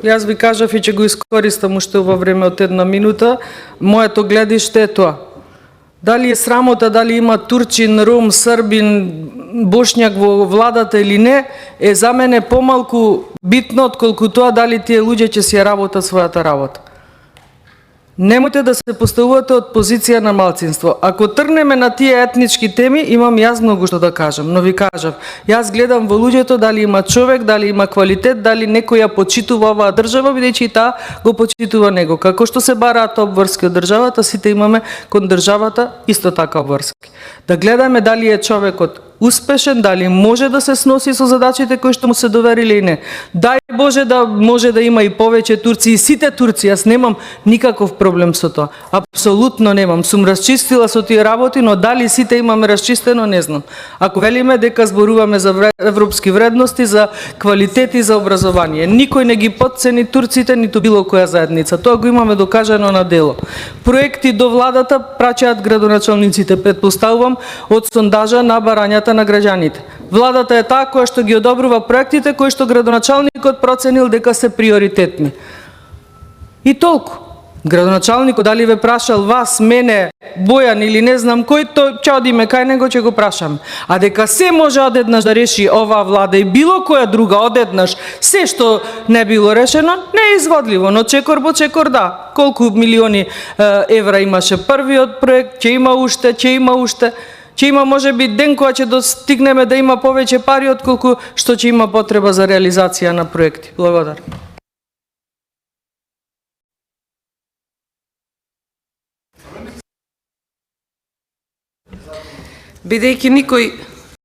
Јас ви кажав и ќе го искористам уште ова време од една минута. Моето гледиште е тоа. Дали е срамота, дали има турчин, ром, србин, бошњак во владата или не, е за мене помалку битно отколку тоа дали тие луѓе ќе си ја работат својата работа. Немојте да се поставувате од позиција на малцинство. Ако тргнеме на тие етнички теми, имам јас многу што да кажам, но ви кажав, јас гледам во луѓето дали има човек, дали има квалитет, дали некој ја почитува оваа држава, бидејќи и таа го почитува него. Како што се бараат обврски од државата, сите имаме кон државата исто така обврски. Да гледаме дали е човекот успешен, дали може да се сноси со задачите кои што му се довериле и не. Дај Боже да може да има и повеќе турци, и сите турци, јас немам никаков проблем со тоа. Апсолутно немам. Сум расчистила со тие работи, но дали сите имаме расчистено, не знам. Ако велиме дека зборуваме за европски вредности, за квалитети, за образование, никој не ги потцени турците, ниту било која заедница. Тоа го имаме докажано на дело. Проекти до владата праќаат градоначалниците, претпоставувам, од сондажа на барањата на граѓаните. Владата е таа која што ги одобрува проектите кои што градоначалникот проценил дека се приоритетни. И толку. Градоначалникот дали ве прашал вас, мене, Бојан или не знам кој, тој ќе одиме кај него, ќе го прашам. А дека се може одеднаш да реши оваа влада и било која друга одеднаш, се што не било решено, не е изводливо, но чекор по чекор да. Колку милиони евра имаше првиот проект, ќе има уште, ќе има можеби ден кога ќе достигнеме да има повеќе пари отколку што ќе има потреба за реализација на проекти. Благодарам. Бидејќи никој